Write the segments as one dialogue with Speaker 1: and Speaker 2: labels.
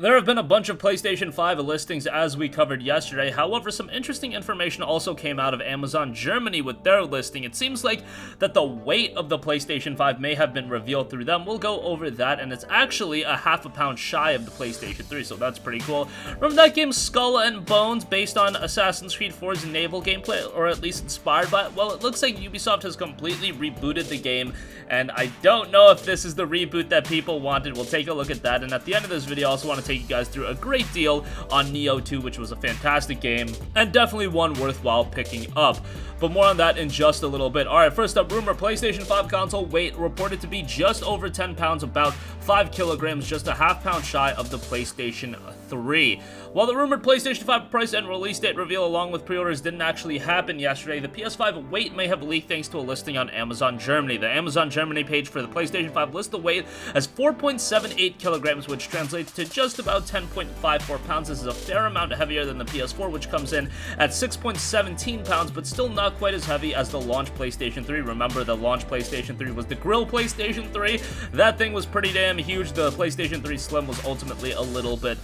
Speaker 1: There have been a bunch of PlayStation 5 listings as we covered yesterday. However, some interesting information also came out of Amazon Germany with their listing. It seems like that the weight of the PlayStation 5 may have been revealed through them. We'll go over that, and it's actually a half a pound shy of the PlayStation 3, so that's pretty cool. Remember that game Skull and Bones, based on Assassin's Creed 4's naval gameplay, or at least inspired by it? Well, it looks like Ubisoft has completely rebooted the game, and I don't know if this is the reboot that people wanted. We'll take a look at that, and at the end of this video, I also want to take you guys through a great deal on Nioh 2, which was a fantastic game, and definitely one worthwhile picking up. But more on that in just a little bit. Alright, first up, rumor, PlayStation 5 console weight reported to be just over 10 pounds, about 5 kilograms, just a half pound shy of the PlayStation 3. While the rumored PlayStation 5 price and release date reveal along with pre-orders didn't actually happen yesterday, the PS5 weight may have leaked thanks to a listing on Amazon Germany. The Amazon Germany page for the PlayStation 5 lists the weight as 4.78 kilograms, which translates to just about 10.54 pounds. This is a fair amount heavier than the PS4, which comes in at 6.17 pounds, but still not quite as heavy as the launch PlayStation 3. Remember, the launch PlayStation 3 was the grill PlayStation 3. That thing was pretty damn huge. The PlayStation 3 Slim was ultimately a little bit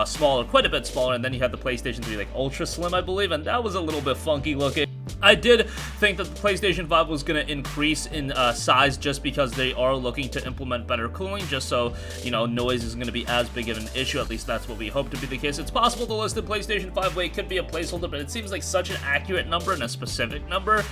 Speaker 1: smaller, quite a bit smaller, and then you had the PlayStation 3 like Ultra Slim, I believe, and that was a little bit funky looking. I did think that the PlayStation 5 was going to increase in size just because they are looking to implement better cooling, just so, you know, noise isn't going to be as big of an issue. At least that's what we hope to be the case. It's possible the listed PlayStation 5 weight could be a placeholder, but it seems like such an accurate number and a specific number.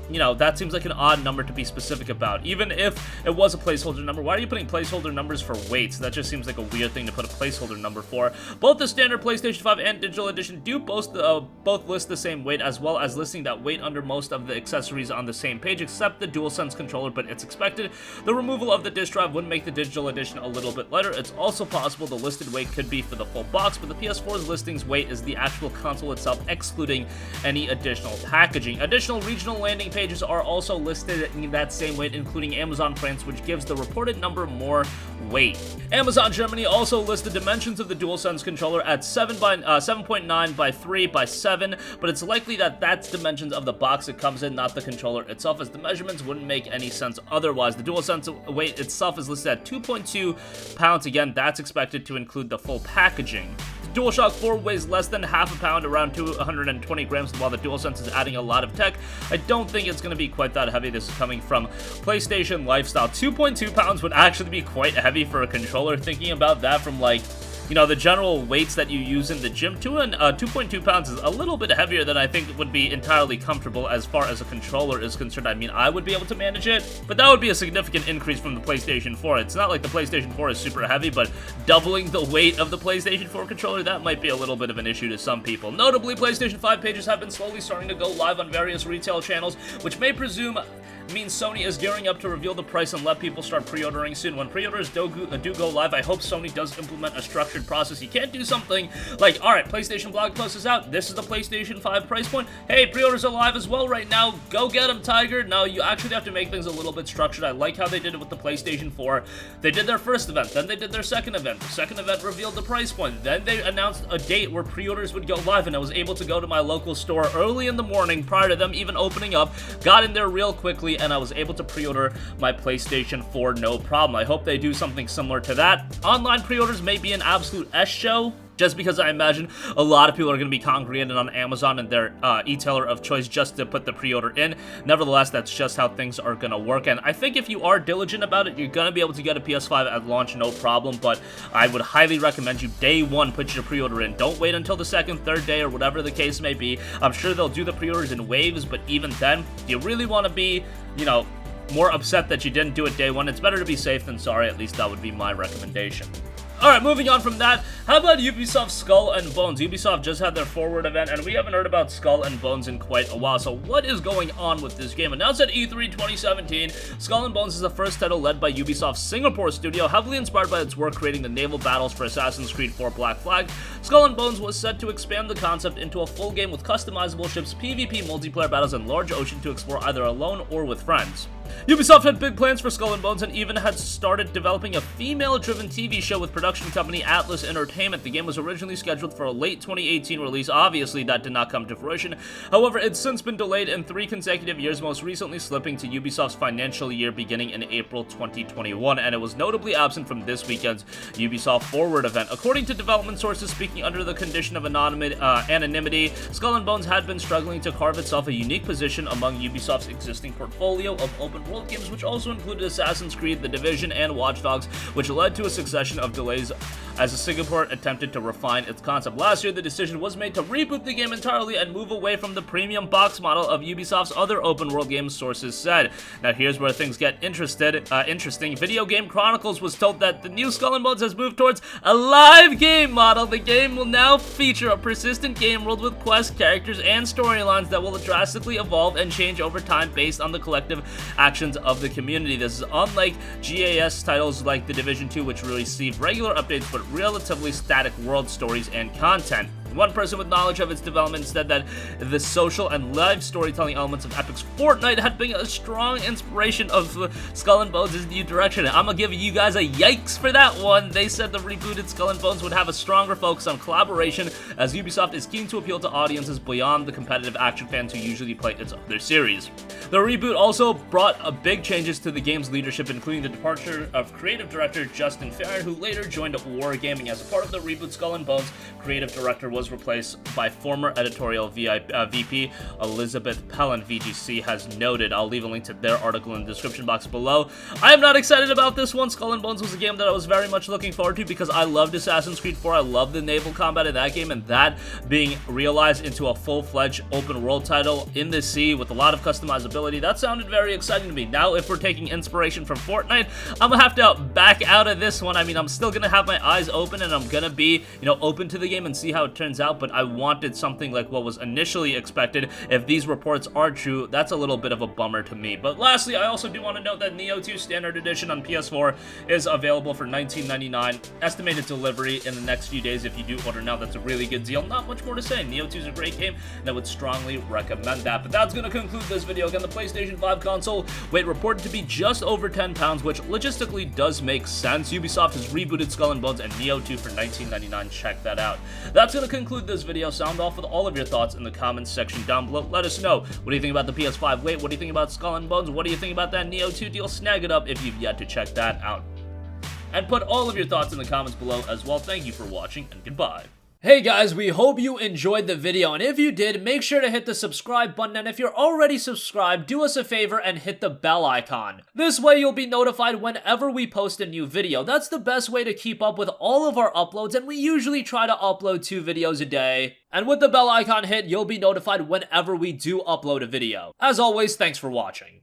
Speaker 1: You know, that seems like an odd number to be specific about. Even if it was a placeholder number, why are you putting placeholder numbers for weights? That just seems like a weird thing to put a placeholder number for. Both the standard PlayStation 5 and digital edition do both list the same weight, as well as listing that weight under most of the accessories on the same page, except the DualSense controller, but it's expected. The removal of the disc drive would make the digital edition a little bit lighter. It's also possible the listed weight could be for the full box, but the PS4's listings weight is the actual console itself, excluding any additional packaging. Additional regional landing pages are also listed in that same weight, including Amazon France, which gives the reported number more weight. Amazon Germany also lists the dimensions of the DualSense controller at 7.9 by 3 by 7, but it's likely that that's dimensions of the box it comes in, not the controller itself, as the measurements wouldn't make any sense otherwise. The DualSense weight itself is listed at 2.2 pounds. Again, that's expected to include the full packaging. The DualShock 4 weighs less than half a pound, around 220 grams, while the DualSense is adding a lot of tech. I don't think it's going to be quite that heavy. This is coming from PlayStation Lifestyle. 2.2 pounds would actually be quite heavy for a controller. Thinking about that from, like, you know, the general weights that you use in the gym, 2.2 pounds is a little bit heavier than I think would be entirely comfortable as far as a controller is concerned. I mean, I would be able to manage it, but that would be a significant increase from the PlayStation 4. It's not like the PlayStation 4 is super heavy, but doubling the weight of the PlayStation 4 controller, that might be a little bit of an issue to some people. Notably, PlayStation 5 pages have been slowly starting to go live on various retail channels, which may means Sony is gearing up to reveal the price and let people start pre-ordering soon. When pre-orders do go live, I hope Sony does implement a structured process. You can't do something like, alright, PlayStation blog post is out, this is the PlayStation 5 price point, hey, pre-orders are live as well right now, go get them, Tiger. No, you actually have to make things a little bit structured. I like how they did it with the PlayStation 4. They did their first event, then they did their second event. The second event revealed the price point, then they announced a date where pre-orders would go live, and I was able to go to my local store early in the morning prior to them even opening up, got in there real quickly, and I was able to pre-order my PlayStation 4 no problem. I hope they do something similar to that. Online pre-orders may be an absolute S-show, just because I imagine a lot of people are going to be congregated on Amazon and their e-tailer of choice just to put the pre-order in. Nevertheless, that's just how things are going to work, and I think if you are diligent about it, you're going to be able to get a PS5 at launch, no problem, but I would highly recommend you day one put your pre-order in. Don't wait until the second, third day, or whatever the case may be. I'm sure they'll do the pre-orders in waves, but even then, you really want to be, you know, more upset that you didn't do it day one. It's better to be safe than sorry. At least that would be my recommendation. Alright, moving on from that, how about Ubisoft Skull and Bones? Ubisoft just had their forward event, and we haven't heard about Skull and Bones in quite a while, so what is going on with this game? Announced at E3 2017, Skull and Bones is the first title led by Ubisoft's Singapore studio, heavily inspired by its work creating the naval battles for Assassin's Creed 4 Black Flag. Skull and Bones was set to expand the concept into a full game with customizable ships, PvP multiplayer battles, and large ocean to explore either alone or with friends. Ubisoft had big plans for Skull and Bones and even had started developing a female-driven TV show with production company Atlas Entertainment. The game was originally scheduled for a late 2018 release. Obviously, that did not come to fruition. However, it's since been delayed in 3 consecutive years, most recently slipping to Ubisoft's financial year beginning in April 2021, and it was notably absent from this weekend's Ubisoft Forward event. According to development sources speaking under the condition of anonymity, Skull and Bones had been struggling to carve itself a unique position among Ubisoft's existing portfolio of open-world games, which also included Assassin's Creed, The Division, and Watch Dogs, which led to a succession of delays as Singapore attempted to refine its concept. Last year, the decision was made to reboot the game entirely and move away from the premium box model of Ubisoft's other open-world games, sources said. Now, here's where things get interesting. Video Game Chronicles was told that the new Skull and Bones has moved towards a live game model. The game will now feature a persistent game world with quests, characters, and storylines that will drastically evolve and change over time based on the collective actions of the community. This is unlike GAS titles like The Division 2, which receive regular updates but relatively static world stories and content. One person with knowledge of its development said that the social and live storytelling elements of Epic's Fortnite had been a strong inspiration of Skull and Bones' new direction. I'm gonna give you guys a yikes for that one. They said the rebooted Skull and Bones would have a stronger focus on collaboration, as Ubisoft is keen to appeal to audiences beyond the competitive action fans who usually play its other series. The reboot also brought big changes to the game's leadership, including the departure of creative director Justin Farron, who later joined Wargaming. As a part of the reboot, Skull and Bones creative director was replaced by former editorial VP Elizabeth Pellin, VGC has noted. I'll leave a link to their article in the description box below. I am not excited about this one. Skull and Bones was a game that I was very much looking forward to because I loved Assassin's Creed 4. I loved the naval combat in that game, and that being realized into a full-fledged open world title in the sea with a lot of customizability, that sounded very exciting to me. Now, if we're taking inspiration from Fortnite, I'm gonna have to back out of this one. I mean, I'm still gonna have my eyes open and I'm gonna be, open to the game and see how it turns out, but I wanted something like what was initially expected. If these reports are true, that's a little bit of a bummer to me. But lastly, I also do want to note that Nioh 2 Standard Edition on PS4 is available for $19.99. Estimated delivery in the next few days if you do order now. That's a really good deal. Not much more to say. Nioh 2 is a great game, and I would strongly recommend that. But that's going to conclude this video. Again, the PlayStation 5 console weight reported to be just over 10 pounds, which logistically does make sense. Ubisoft has rebooted Skull and Bones and Nioh 2 for $19.99. Check that out. That's going to conclude this video. Sound off with all of your thoughts in the comments section down below. Let us know. What do you think about the PS5 Weight? What do you think about Skull and Bones? What do you think about that Nioh 2 deal? Snag it up if you've yet to check that out. And put all of your thoughts in the comments below as well. Thank you for watching, and goodbye. Hey guys, we hope you enjoyed the video, and if you did, make sure to hit the subscribe button, and if you're already subscribed, do us a favor and hit the bell icon. This way you'll be notified whenever we post a new video. That's the best way to keep up with all of our uploads, and we usually try to upload 2 videos a day. And with the bell icon hit, you'll be notified whenever we do upload a video. As always, thanks for watching.